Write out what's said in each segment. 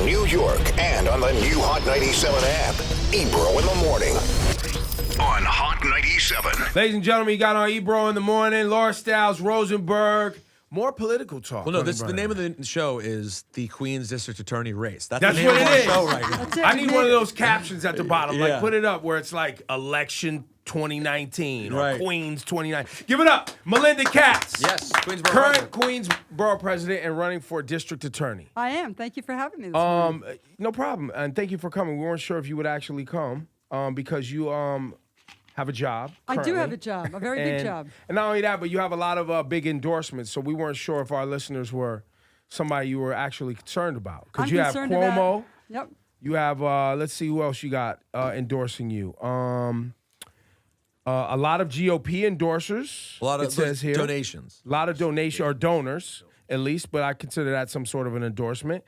New York and on the new Hot 97 app. Ebro in the morning on Hot 97. Ladies and gentlemen, you got on Ebro in the morning. Laura Stiles, Rosenberg. More political talk. Well, no, the name of the show is the Queens District Attorney Race. That's the name what of it our is. show right now. I need one of those captions at the bottom. Yeah. Like, put it up where it's like election 2019 or Right. Queens 2019. Give it up. Melinda Katz. Yes, Queensborough Current president. Queensborough president and running for district attorney. I am. Thank you for having me this morning. No problem. And thank you for coming. We weren't sure if you would actually come because you have a job. I do currently. have a job, a very big job. And not only that, but you have a lot of big endorsements. So we weren't sure if our listeners were somebody you were actually concerned about. Because I'm you have concerned Cuomo. about- Yep. You have, let's see who else you got endorsing you. A lot of GOP endorsers. A lot of it says here. donations. A lot of donation or donors, at least, but I consider that some sort of an endorsement.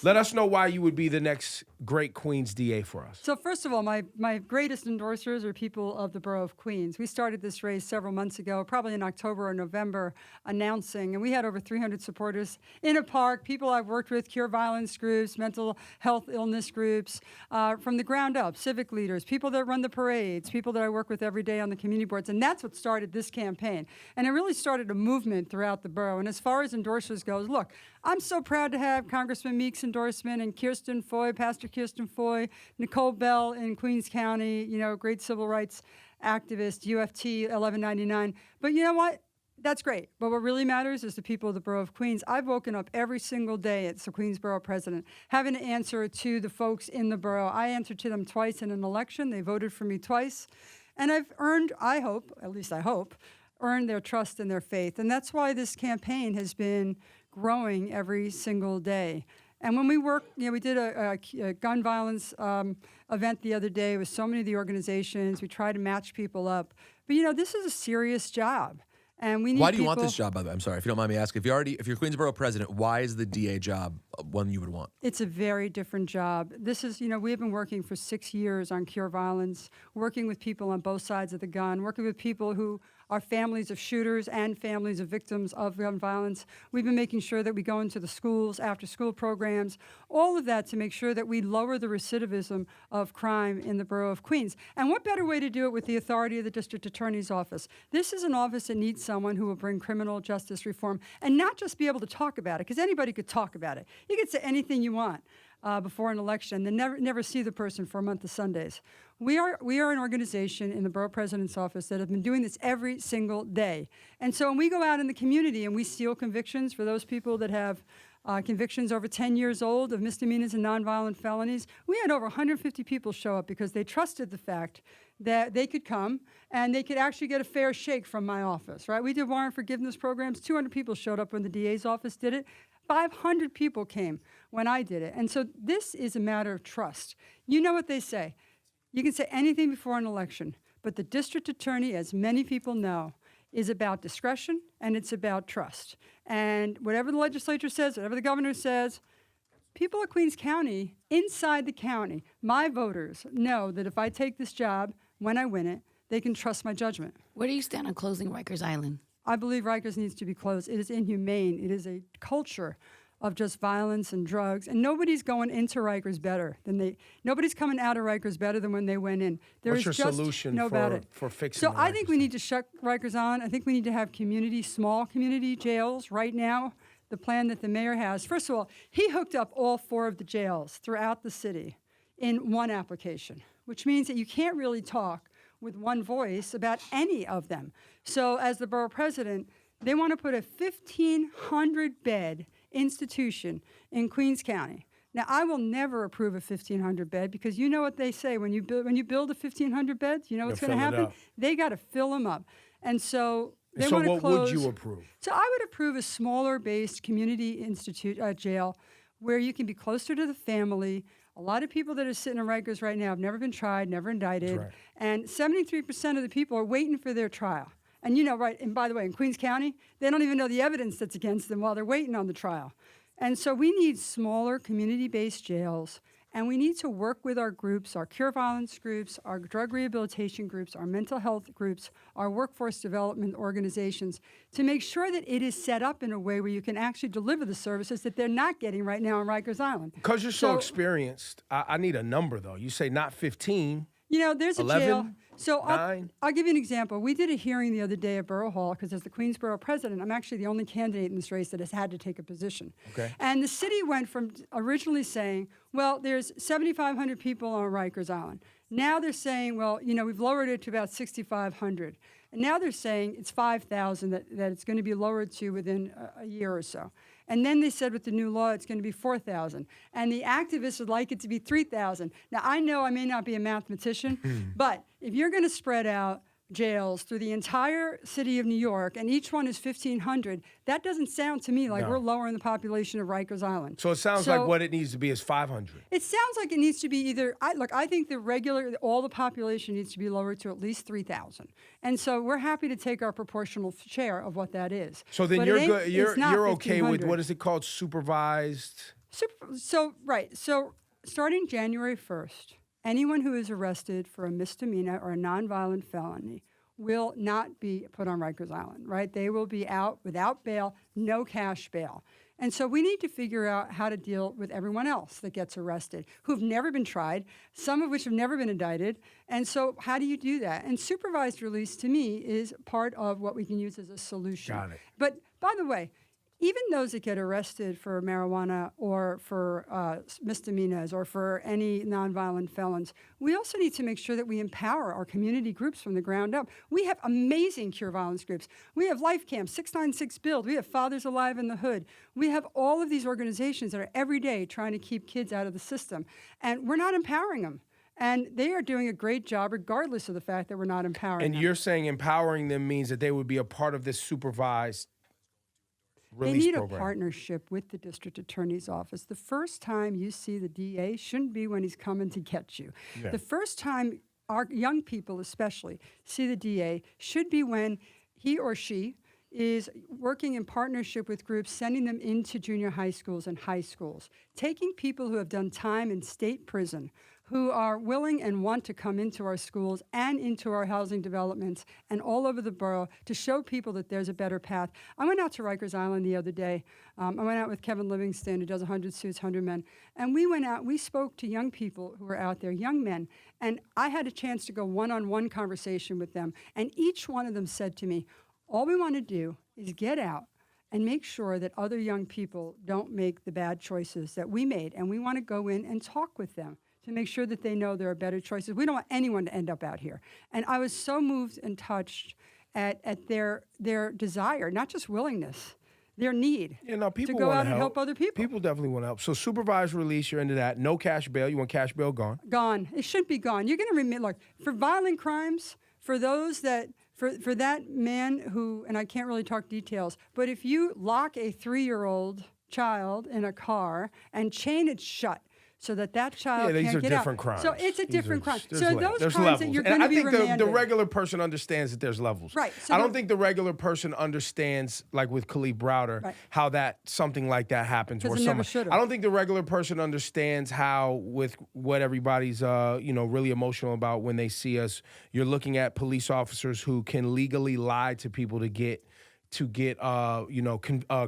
Let us know why you would be the next great Queens DA for us. So first of all, my greatest endorsers are people of the borough of Queens. We started this race several months ago, probably in October or November, announcing, and we had over 300 supporters in a park, people I've worked with, cure violence groups, mental health illness groups, from the ground up, civic leaders, people that run the parades, people that I work with every day on the community boards, and that's what started this campaign. And it really started a movement throughout the borough. And as far as endorsers goes, look, I'm so proud to have Congressman Meek's endorsement and Kirsten Foy, Pastor Kirsten Foy, Nicole Bell in Queens County, great civil rights activist, UFT 1199. But you know what? That's great. But what really matters is the people of the borough of Queens. I've woken up every single day as the Queensborough president, having to answer to the folks in the borough. I answered to them twice in an election. They voted for me twice. And I've earned, I hope, earned their trust and their faith. And that's why this campaign has been growing every single day. And when we work, we did a gun violence event the other day with so many of the organizations. We try to match people up. But, this is a serious job. And we need Why do you want this job, by the way? I'm sorry, if you don't mind me asking. If you're Queensborough president, why is the DA job one you would want? It's a very different job. This is, we have been working for 6 years on cure violence, working with people on both sides of the gun, working with people who are families of shooters and families of victims of gun violence. We've been making sure that we go into the schools, after-school programs, all of that to make sure that we lower the recidivism of crime in the borough of Queens. And what better way to do it with the authority of the district attorney's office? This is an office that needs someone who will bring criminal justice reform and not just be able to talk about it, because anybody could talk about it. You could say anything you want before an election, then never see the person for a month of Sundays. We are an organization in the borough president's office that have been doing this every single day. And so when we go out in the community and we seal convictions for those people that have convictions over 10 years old of misdemeanors and nonviolent felonies, we had over 150 people show up because they trusted the fact that they could come and they could actually get a fair shake from my office, right? We did warrant forgiveness programs. 200 people showed up when the DA's office did it. 500 people came when I did it. And so this is a matter of trust. You know what they say. You can say anything before an election, but the district attorney, as many people know, is about discretion and it's about trust. And whatever the legislature says, whatever the governor says, people of Queens County, inside the county, my voters know that if I take this job, when I win it, they can trust my judgment. Where do you stand on closing Rikers Island? I believe Rikers needs to be closed. It is inhumane. It is a culture of just violence and drugs, and nobody's going into Rikers better than nobody's coming out of Rikers better than when they went in. What's your solution for fixing So the I think we Rikers need to shut Rikers on. I think we need to have small community jails right now. The plan that the mayor has, first of all, he hooked up all 4 of the jails throughout the city in one application, which means that you can't really talk with one voice about any of them. So as the borough president, they want to put a 1,500-bed institution in Queens County. Now, I will never approve a 1,500-bed because you know what they say. When you build a 1,500 beds, you know what's going to happen? They got to fill them up. And so they want to close. So what would you approve? So I would approve a smaller-based community jail where you can be closer to the family. A lot of people that are sitting in Rikers right now have never been tried, never indicted. Right. And 73% of the people are waiting for their trial. And and by the way, in Queens County, they don't even know the evidence that's against them while they're waiting on the trial. And so we need smaller community-based jails And we need to work with our groups, our cure violence groups, our drug rehabilitation groups, our mental health groups, our workforce development organizations, to make sure that it is set up in a way where you can actually deliver the services that they're not getting right now on Rikers Island. Because you're so experienced, I need a number, though. You say not 15. You know, there's a 11, jail. So 9. I'll give you an example. We did a hearing the other day at Borough Hall because as the Queensborough president, I'm actually the only candidate in this race that has had to take a position. Okay. And the city went from originally saying, well, there's 7,500 people on Rikers Island. Now they're saying, well, you know, we've lowered it to about 6,500. And now they're saying it's 5,000 that it's going to be lowered to within a year or so. And then they said with the new law, it's going to be 4,000. And the activists would like it to be 3,000. Now, I know I may not be a mathematician, but if you're going to spread out jails through the entire city of New York, and each one is 1,500, that doesn't sound to me like we're lowering the population of Rikers Island. So it sounds like what it needs to be is 500. It sounds like it needs to be either, I think all the population needs to be lowered to at least 3,000. And so we're happy to take our proportional share of what that is. So then But you're it good. it's not You're okay with 1,500. what is it called? Supervised. So starting January 1st, anyone who is arrested for a misdemeanor or a nonviolent felony will not be put on Rikers Island, right? They will be out without bail, no cash bail. And so we need to figure out how to deal with everyone else that gets arrested, who've never been tried, some of which have never been indicted. And so how do you do that? And supervised release, to me, is part of what we can use as a solution. Got it. But by the way, even those that get arrested for marijuana or for misdemeanors or for any nonviolent felons, we also need to make sure that we empower our community groups from the ground up. We have amazing cure violence groups. We have Life Camp, 696 Build. We have Fathers Alive in the Hood. We have all of these organizations that are every day trying to keep kids out of the system. And we're not empowering them. And they are doing a great job regardless of the fact that we're not empowering them. And you're saying empowering them means that they would be a part of this supervised They release need program. a partnership with the district attorney's office. The first time you see the DA shouldn't be when he's coming to get you. Yeah. The first time our young people especially see the DA should be when he or she is working in partnership with groups, sending them into junior high schools and high schools, taking people who have done time in state prison, who are willing and want to come into our schools and into our housing developments and all over the borough to show people that there's a better path. I went out to Rikers Island the other day. I went out with Kevin Livingston, who does 100 Suits, 100 Men. And we went out, we spoke to young people who were out there, young men. And I had a chance to go one-on-one conversation with them. And each one of them said to me, all we want to do is get out and make sure that other young people don't make the bad choices that we made. And we want to go in and talk with them to make sure that they know there are better choices. We don't want anyone to end up out here. And I was so moved and touched at their desire, not just willingness, their need People to go wanna out and help other people. People definitely want to help. So supervised release, you're into that. No cash bail. You want cash bail gone. Gone. It should be gone. You're going to remit, look, for violent crimes, for those that, for that man who, and I can't really talk details, but if you lock a 3-year-old child in a car and chain it shut, so that child these can't are get out. different crimes. So it's a different crime. So those there's crimes levels. that you're And going to I be think remanded. the regular person understands that there's levels. Right. So I don't think the regular person understands, like with Khalid Browder, Right. how that something like that happens. Because it never should've. I don't think the regular person understands how, with what everybody's really emotional about when they see us, you're looking at police officers who can legally lie to people to get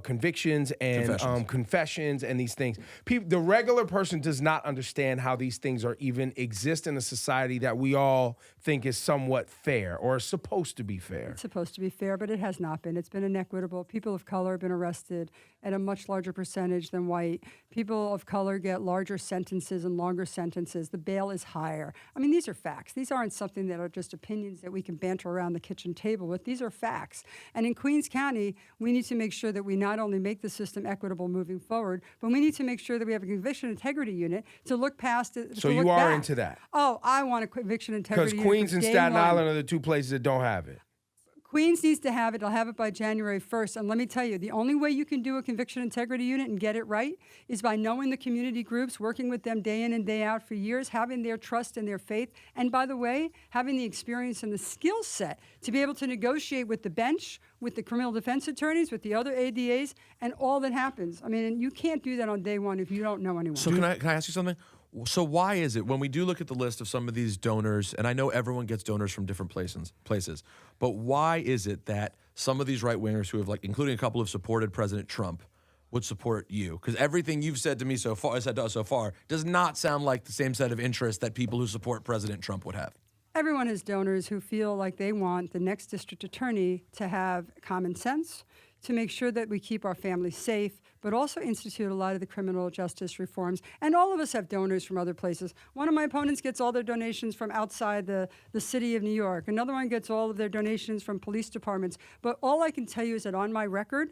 convictions and confessions and these things. The regular person does not understand how these things are even exist in a society that we all think is somewhat fair or is supposed to be fair. It's supposed to be fair, but it has not been. It's been inequitable. People of color have been arrested at a much larger percentage than white. People of color get larger sentences and longer sentences. The bail is higher. I mean, these are facts. These aren't something that are just opinions that we can banter around the kitchen table with. These are facts. And in Queens County, we need to make sure that we not only make the system equitable moving forward, but we need to make sure that we have a conviction integrity unit to look past it. So to you look are back. into that? Oh, I want a conviction integrity Because unit. Queens from and day Staten one. Island are the two places that don't have it. Queens needs to have it. They'll have it by January 1st. And let me tell you, the only way you can do a conviction integrity unit and get it right is by knowing the community groups, working with them day in and day out for years, having their trust and their faith. And by the way, having the experience and the skill set to be able to negotiate with the bench, with the criminal defense attorneys, with the other ADAs, and all that happens. I mean, and you can't do that on day one if you don't know anyone. So can I ask you something? So why is it when we do look at the list of some of these donors, and I know everyone gets donors from different places, but why is it that some of these right wingers who have, like, including a couple have supported President Trump, would support you? Because everything you've said to me so far, said to us so far, does not sound like the same set of interests that people who support President Trump would have. Everyone has donors who feel like they want the next district attorney to have common sense, to make sure that we keep our families safe, but also institute a lot of the criminal justice reforms. And all of us have donors from other places. One of my opponents gets all their donations from outside the city of New York. Another one gets all of their donations from police departments. But all I can tell you is that on my record,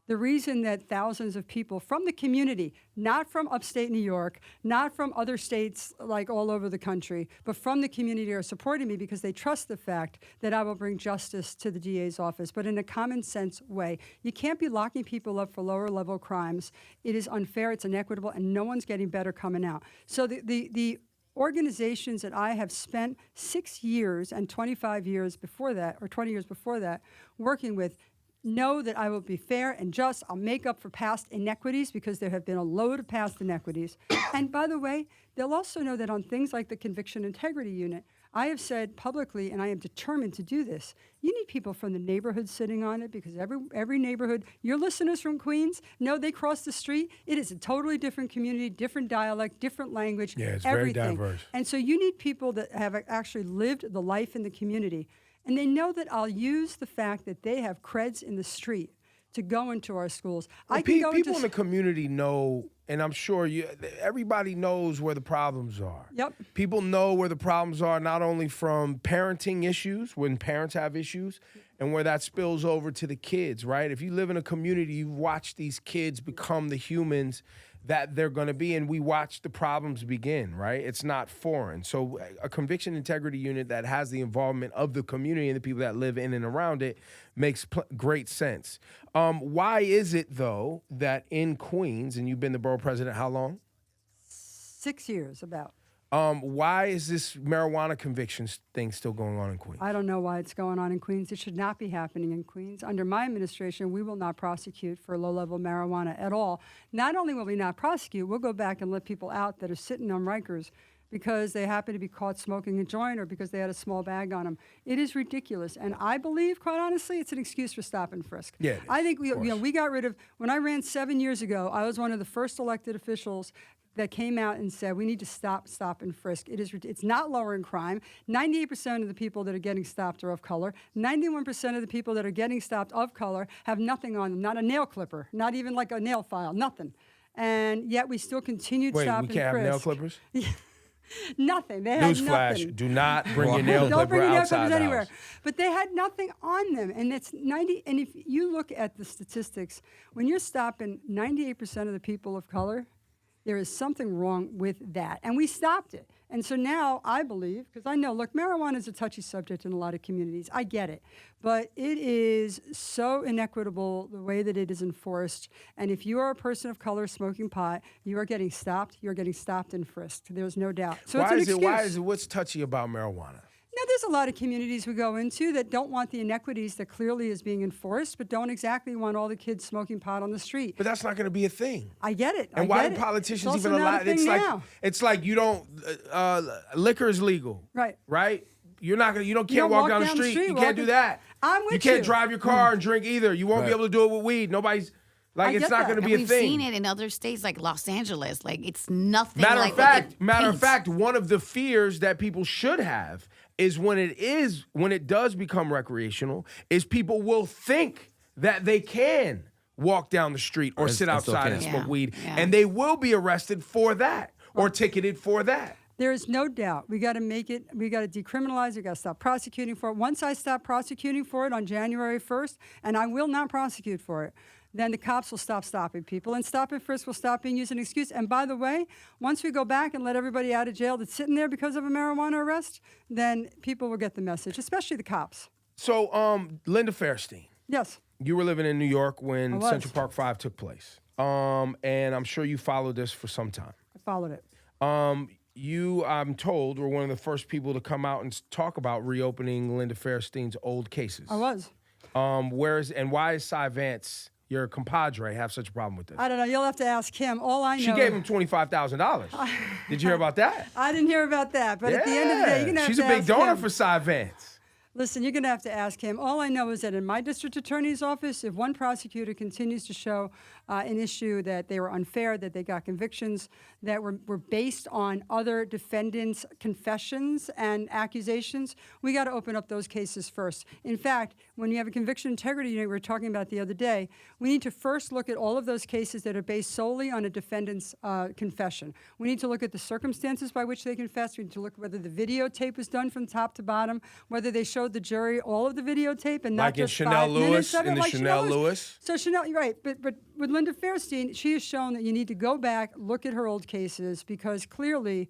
the reason that thousands of people from the community, not from upstate New York, not from other states like all over the country, but from the community are supporting me because they trust the fact that I will bring justice to the DA's office, but in a common sense way. You can't be locking people up for lower level crimes. It is unfair, it's inequitable, and no one's getting better coming out. So the organizations that I have spent 6 years and 25 years before that, or 20 years before that, working with, know that I will be fair and just. I'll make up for past inequities because there have been a load of past inequities. And by the way, they'll also know that on things like the Conviction Integrity Unit, I have said publicly, and I am determined to do this, you need people from the neighborhood sitting on it because every neighborhood, your listeners from Queens know they cross the street. It is a totally different community, different dialect, different language, Yeah, it's everything. very diverse. And so you need people that have actually lived the life in the community. And they know that I'll use the fact that they have creds in the street to go into our schools. Well, people in the community know, and I'm sure everybody knows where the problems are. Yep. People know where the problems are, not only from parenting issues, when parents have issues, and where that spills over to the kids, right? If you live in a community, you watch these kids become the humans that they're going to be, and we watch the problems begin, right? It's not foreign. So a Conviction Integrity Unit that has the involvement of the community and the people that live in and around it makes great sense. Why is it, though, that in Queens, and you've been the borough president how long? 6 years, about. Why is this marijuana convictions thing still going on in Queens? I don't know why it's going on in Queens. It should not be happening in Queens. Under my administration, we will not prosecute for low-level marijuana at all. Not only will we not prosecute, we'll go back and let people out that are sitting on Rikers because they happen to be caught smoking a joint or because they had a small bag on them. It is ridiculous. And I believe, quite honestly, it's an excuse for stop and frisk. Yeah, it is, I think we got rid of, when I ran 7 years ago, I was one of the first elected officials that came out and said, we need to stop and frisk. It's not lowering crime. 98% of the people that are getting stopped are of color. 91% of the people that are getting stopped of color have nothing on them, not a nail clipper, not even like a nail file, nothing. And yet we still continue to stop and frisk. Wait, we can't have nail clippers? Nothing. They had nothing. Newsflash, do not bring your nail Don't bring clipper your nail outside clippers the anywhere. house. But they had nothing on them. And it's 90. And if you look at the statistics, when you're stopping 98% of the people of color, there is something wrong with that. And we stopped it. And so now I believe, because I know, look, marijuana is a touchy subject in a lot of communities. I get it. But it is so inequitable the way that it is enforced. And if you are a person of color smoking pot, you are getting stopped. You're getting stopped and frisked. There's no doubt. So it's an excuse. Why is it, what's touchy about marijuana? Now, there's a lot of communities we go into that don't want the inequities that clearly is being enforced, but don't exactly want all the kids smoking pot on the street. But that's not going to be a thing. I get it. And why do politicians even allow it? It's like you don't liquor is legal. Right. Right? You can't walk down the street. You can't do that. I'm with you. You can't drive your car and drink either. You won't be able to do it with weed. Nobody's it's not going to be a thing. We've seen it in other states like Los Angeles. Like it's nothing. Matter like of fact, one of the fears that people should have is when it does become recreational, is people will think that they can walk down the street or sit outside and smoke weed, and they will be arrested for that or ticketed for that. There is no doubt. We got to make it, we got to decriminalize it, we got to stop prosecuting for it. Once I stop prosecuting for it on January 1st, and I will not prosecute for it, then the cops will stop stopping people, and stop and frisk will stop being used as an excuse. And by the way, once we go back and let everybody out of jail that's sitting there because of a marijuana arrest, then people will get the message, especially the cops. So, Linda Fairstein. Yes. You were living in New York when Central Park 5 took place. And I'm sure you followed this for some time. I followed it. You, I'm told, were one of the first people to come out and talk about reopening Linda Fairstein's old cases. I was. Why is Cy Vance your compadre have such a problem with this? I don't know. You'll have to ask him. All I know. She gave him $25,000. Did you hear about that? I didn't hear about that. But at the end of the day, you're going to have she's to a big ask donor him. for Cy Vance. Listen, you're going to have to ask him. All I know is that in my district attorney's office, if one prosecutor continues to show an issue that they were unfair, that they got convictions that were based on other defendants' confessions and accusations, we got to open up those cases first. In fact, when you have a conviction integrity unit we were talking about the other day, we need to first look at all of those cases that are based solely on a defendant's confession. We need to look at the circumstances by which they confessed. We need to look at whether the videotape was done from top to bottom, whether they showed the jury all of the videotape and not Like in just Chanel 5 minutes Lewis, of it. in the Like Chanel Lewis? So Chanel, you're right, but with Linda Fairstein, she has shown that you need to go back, look at her old cases, because clearly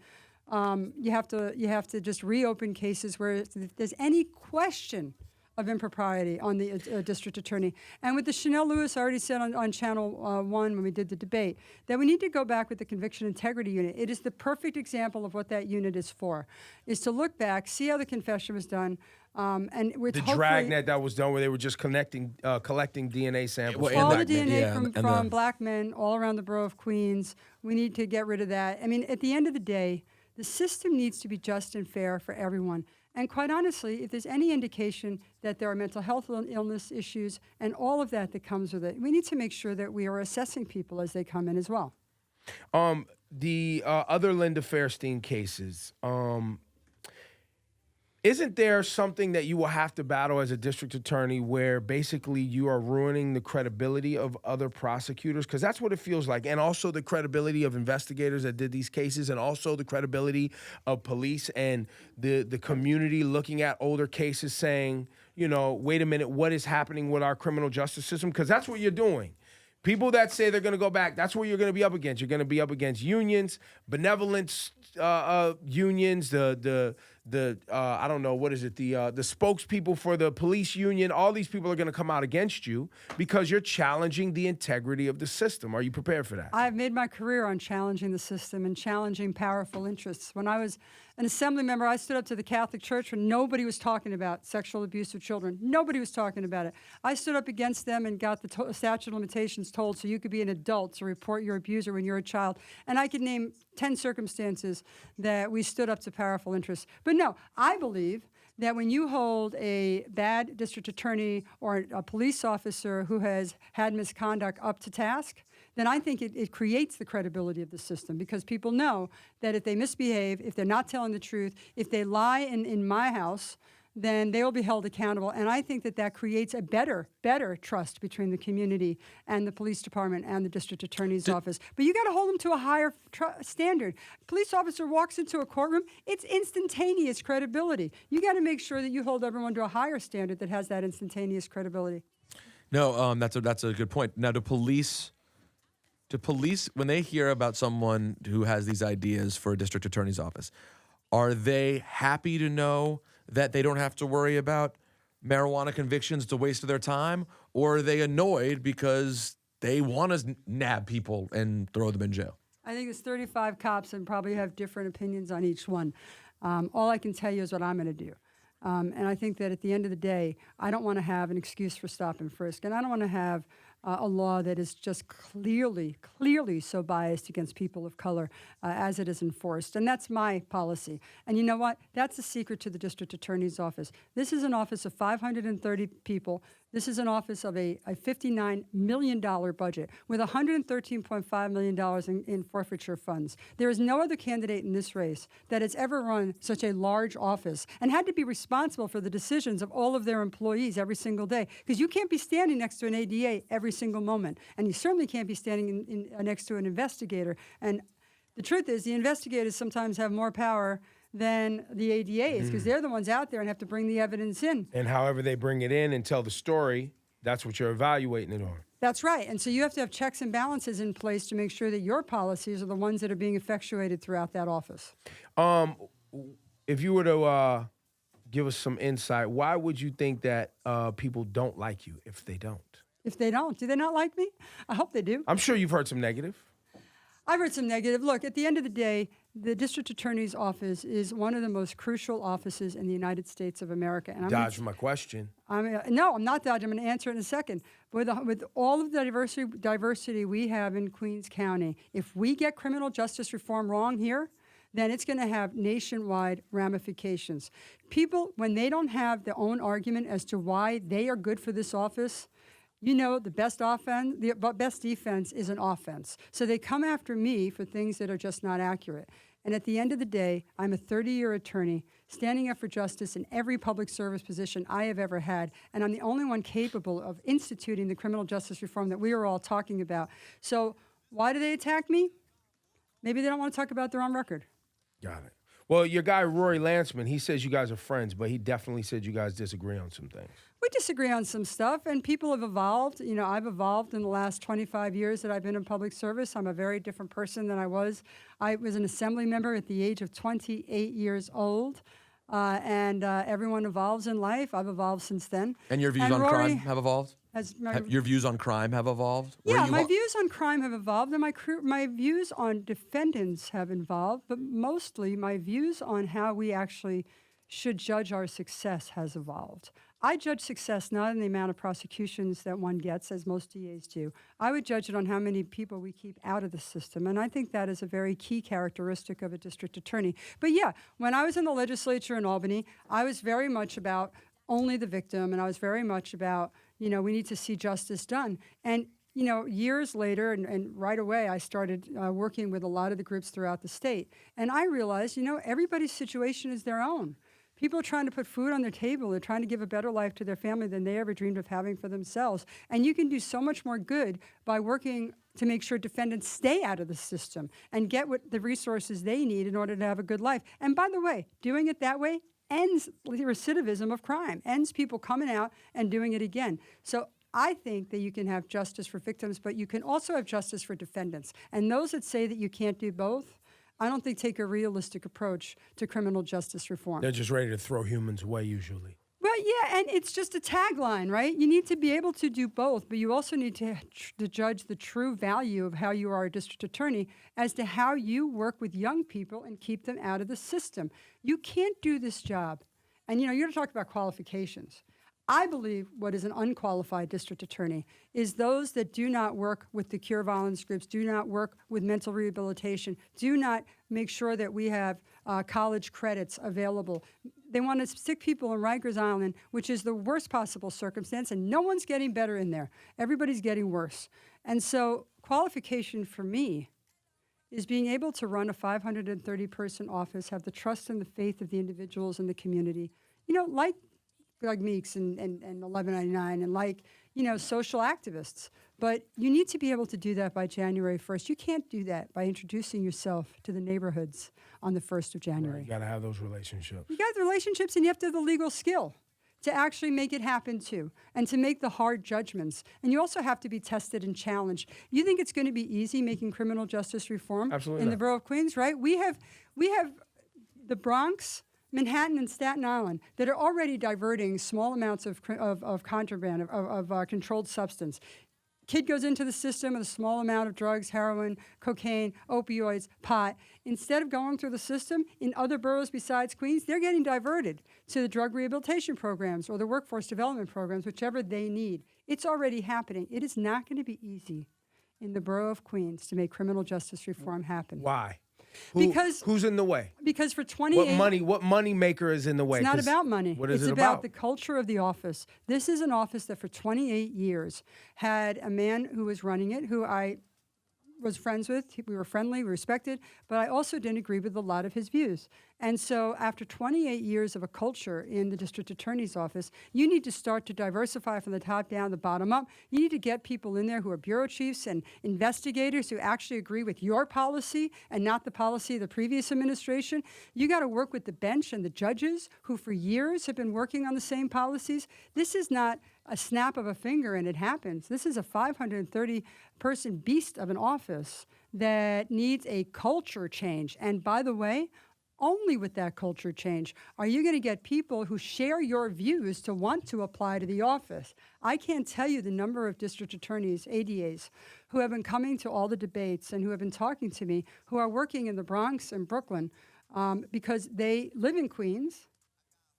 you have to just reopen cases where if there's any question of impropriety on the district attorney. And with the Chanel Lewis, I already said on Channel 1 when we did the debate, that we need to go back with the conviction integrity unit. It is the perfect example of what that unit is for, is to look back, see how the confession was done, and with The dragnet that was done where they were just collecting DNA samples. Well, all and the that- DNA yeah, from and the- black men all around the borough of Queens. We need to get rid of that. I mean, at the end of the day, the system needs to be just and fair for everyone. And quite honestly, if there's any indication that there are mental health illness issues and all of that comes with it, we need to make sure that we are assessing people as they come in as well. The other Linda Fairstein cases, isn't there something that you will have to battle as a district attorney where basically you are ruining the credibility of other prosecutors? Because that's what it feels like. And also the credibility of investigators that did these cases, and also the credibility of police and the community looking at older cases saying, you know, wait a minute, what is happening with our criminal justice system? Because that's what you're doing. People that say they're going to go back, that's what you're going to be up against. You're going to be up against unions, benevolent unions, the I don't know, what is it, the spokespeople for the police union. All these people are going to come out against you because you're challenging the integrity of the system. Are you prepared for that? I've made my career on challenging the system and challenging powerful interests. When I was an assembly member, I stood up to the Catholic Church when nobody was talking about sexual abuse of children. Nobody was talking about it. I stood up against them and got the statute of limitations told so you could be an adult to report your abuser when you're a child. And I could name 10 circumstances that we stood up to powerful interests. But no, I believe that when you hold a bad district attorney or a police officer who has had misconduct up to task, then I think it creates the credibility of the system, because people know that if they misbehave, if they're not telling the truth, if they lie in my house, then they will be held accountable. And I think that creates a better trust between the community and the police department and the district attorney's office. But you got to hold them to a higher standard. Police officer walks into a courtroom, it's instantaneous credibility. You got to make sure that you hold everyone to a higher standard that has that instantaneous credibility. No, that's a good point. Now, do police, when they hear about someone who has these ideas for a district attorney's office, are they happy to know that they don't have to worry about marijuana convictions, it's a waste of their time? Or are they annoyed because they want to nab people and throw them in jail? I think there's 35 cops and probably have different opinions on each one. All I can tell you is what I'm going to do. And I think that at the end of the day, I don't want to have an excuse for stop and frisk. And I don't want to have a law that is just clearly so biased against people of color as it is enforced. And that's my policy. And you know what? That's the secret to the district attorney's office. This is an office of 530 people. This is an office of a $59 million budget with $113.5 million in forfeiture funds. There is no other candidate in this race that has ever run such a large office and had to be responsible for the decisions of all of their employees every single day. Because you can't be standing next to an ADA every single moment. And you certainly can't be standing next to an investigator. And the truth is, the investigators sometimes have more power than the ADAs, because they're the ones out there and have to bring the evidence in. And however they bring it in and tell the story, that's what you're evaluating it on. That's right. And so you have to have checks and balances in place to make sure that your policies are the ones that are being effectuated throughout that office. If you were to give us some insight, why would you think that people don't like you if they don't? If they don't, do they not like me? I hope they do. I'm sure you've heard some negative. I've heard some negative. Look, at the end of the day, the district attorney's office is one of the most crucial offices in the United States of America. And Dodge my question. No, I'm not dodging. I'm going to answer it in a second. With all of the diversity we have in Queens County, if we get criminal justice reform wrong here, then it's going to have nationwide ramifications. People, when they don't have their own argument as to why they are good for this office, you know, the best defense is an offense. So they come after me for things that are just not accurate. And at the end of the day, I'm a 30-year attorney standing up for justice in every public service position I have ever had, and I'm the only one capable of instituting the criminal justice reform that we are all talking about. So why do they attack me? Maybe they don't want to talk about their own record. Got it. Well, your guy, Rory Lanceman, he says you guys are friends, but he definitely said you guys disagree on some things. We disagree on some stuff, and people have evolved. You know, I've evolved in the last 25 years that I've been in public service. I'm a very different person than I was. I was an assembly member at the age of 28 years old, and everyone evolves in life. I've evolved since then. And your views on crime have evolved? Your views on crime have evolved? Yeah, my views on crime have evolved, and my views on defendants have evolved, but mostly my views on how we actually should judge our success has evolved. I judge success not in the amount of prosecutions that one gets, as most DAs do. I would judge it on how many people we keep out of the system, and I think that is a very key characteristic of a district attorney. But yeah, when I was in the legislature in Albany, I was very much about only the victim, and I was very much about, you know, we need to see justice done. And, you know, years later, and right away, I started working with a lot of the groups throughout the state. And I realized, you know, everybody's situation is their own. People are trying to put food on their table. They're trying to give a better life to their family than they ever dreamed of having for themselves. And you can do so much more good by working to make sure defendants stay out of the system and get what the resources they need in order to have a good life. And by the way, doing it that way ends the recidivism of crime, ends people coming out and doing it again. So I think that you can have justice for victims, but you can also have justice for defendants. And those that say that you can't do both, I don't think take a realistic approach to criminal justice reform. They're just ready to throw humans away usually. Well, yeah, and it's just a tagline, right? You need to be able to do both, but you also need to judge the true value of how you are a district attorney as to how you work with young people and keep them out of the system. You can't do this job. And, you know, you're talking about qualifications. I believe what is an unqualified district attorney is those that do not work with the cure violence groups, do not work with mental rehabilitation, do not make sure that we have college credits available. They want to stick people in Rikers Island, which is the worst possible circumstance, and no one's getting better in there. Everybody's getting worse. And so qualification for me is being able to run a 530-person office, have the trust and the faith of the individuals in the community, you know, like Meeks and 1199 and like, you know, social activists. But you need to be able to do that by January 1st. You can't do that by introducing yourself to the neighborhoods on the 1st of January. Right, you got to have those relationships. You got the relationships, and you have to have the legal skill to actually make it happen too, and to make the hard judgments. And you also have to be tested and challenged. You think it's going to be easy making criminal justice reform Absolutely in not. the borough of Queens, right? We have the Bronx, Manhattan, and Staten Island that are already diverting small amounts of contraband, of controlled substance. Kid goes into the system with a small amount of drugs, heroin, cocaine, opioids, pot. Instead of going through the system in other boroughs besides Queens, they're getting diverted to the drug rehabilitation programs or the workforce development programs, whichever they need. It's already happening. It is not going to be easy in the borough of Queens to make criminal justice reform happen. Why? Who's in the way? Because for 28... What money maker is in the way? It's not about money. What is it's it about the culture of the office. This is an office that for 28 years had a man who was running it, who I was friends with. We were friendly, we respected, but I also didn't agree with a lot of his views. And so after 28 years of a culture in the district attorney's office, you need to start to diversify from the top down, the bottom up. You need to get people in there who are bureau chiefs and investigators who actually agree with your policy and not the policy of the previous administration. You got to work with the bench and the judges who for years have been working on the same policies. This is not a snap of a finger and it happens. This is a 530-person beast of an office that needs a culture change. And by the way, only with that culture change are you going to get people who share your views to want to apply to the office. I can't tell you the number of district attorneys, ADAs, who have been coming to all the debates and who have been talking to me, who are working in the Bronx and Brooklyn because they live in Queens,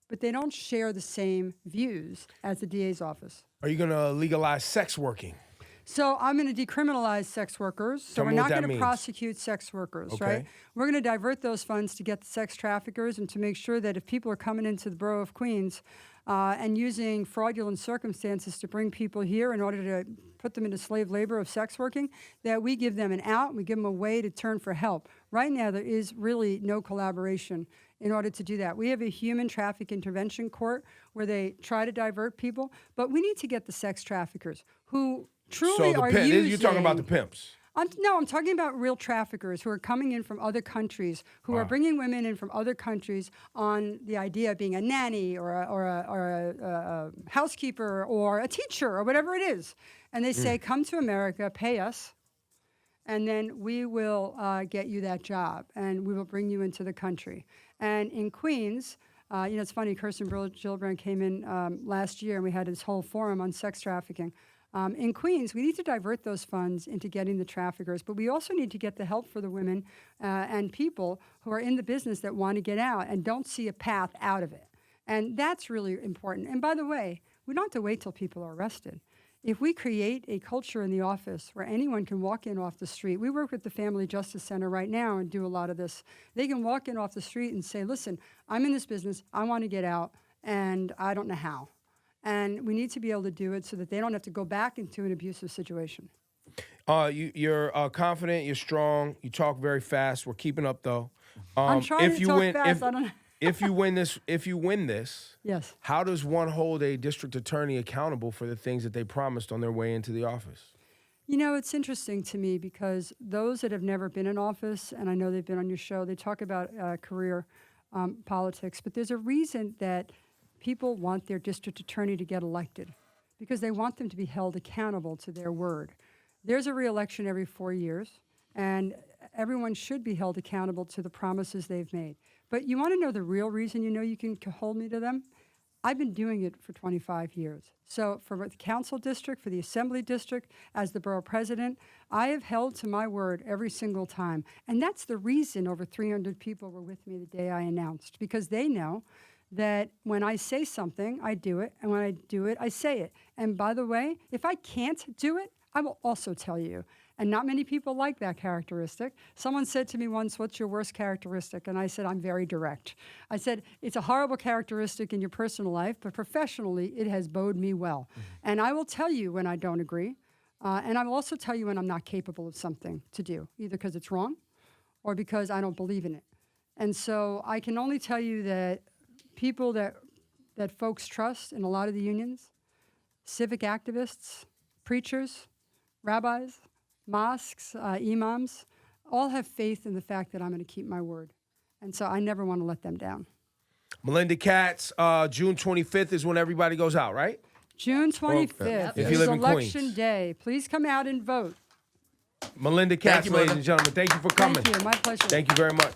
but they don't share the same views as the DA's office. Are you going to legalize sex working? So I'm going to decriminalize sex workers. So Tell we're me what not that going to means. prosecute sex workers, Okay. right? We're going to divert those funds to get the sex traffickers and to make sure that if people are coming into the borough of Queens and using fraudulent circumstances to bring people here in order to put them into slave labor of sex working, that we give them an out, we give them a way to turn for help. Right now, there is really no collaboration in order to do that. We have a human traffic intervention court where they try to divert people, but we need to get the sex traffickers who truly are using... You're talking about the pimps. No, I'm talking about real traffickers who are coming in from other countries, who are bringing women in from other countries on the idea of being a nanny or a housekeeper or a teacher or whatever it is. And they say, come to America, pay us, and then we will get you that job, and we will bring you into the country. And in Queens... it's funny, Kirsten Gillibrand came in last year, and we had this whole forum on sex trafficking. In Queens, we need to divert those funds into getting the traffickers, but we also need to get the help for the women and people who are in the business that want to get out and don't see a path out of it. And that's really important. And by the way, we don't have to wait till people are arrested. If we create a culture in the office where anyone can walk in off the street, we work with the Family Justice Center right now and do a lot of this. They can walk in off the street and say, listen, I'm in this business, I want to get out, and I don't know how. And we need to be able to do it so that they don't have to go back into an abusive situation. You're confident, you're strong, you talk very fast. We're keeping up, though. I'm trying to talk fast. I don't know. If you win this, yes. How does one hold a district attorney accountable for the things that they promised on their way into the office? You know, it's interesting to me because those that have never been in office, and I know they've been on your show, they talk about career politics, but there's a reason that people want their district attorney to get elected because they want them to be held accountable to their word. There's a re-election every 4 years, and everyone should be held accountable to the promises they've made. But you want to know the real reason you can hold me to them? I've been doing it for 25 years. So for the council district, for the assembly district, as the borough president, I have held to my word every single time. And that's the reason over 300 people were with me the day I announced, because they know that when I say something, I do it, and when I do it, I say it. And by the way, if I can't do it, I will also tell you. And not many people like that characteristic. Someone said to me once, what's your worst characteristic? And I said, I'm very direct. I said, it's a horrible characteristic in your personal life, but professionally, it has bode me well. Mm-hmm. And I will tell you when I don't agree, and I will also tell you when I'm not capable of something to do, either because it's wrong or because I don't believe in it. And so I can only tell you that people that folks trust in a lot of the unions, civic activists, preachers, rabbis, mosques, imams, all have faith in the fact that I'm going to keep my word. And so I never want to let them down. Melinda Katz, June 25th is when everybody goes out, right? June 25th if you is live in Election Queens. Day. Please come out and vote. Melinda Katz, ladies and gentlemen, thank you for coming. Thank you. My pleasure. Thank you very much.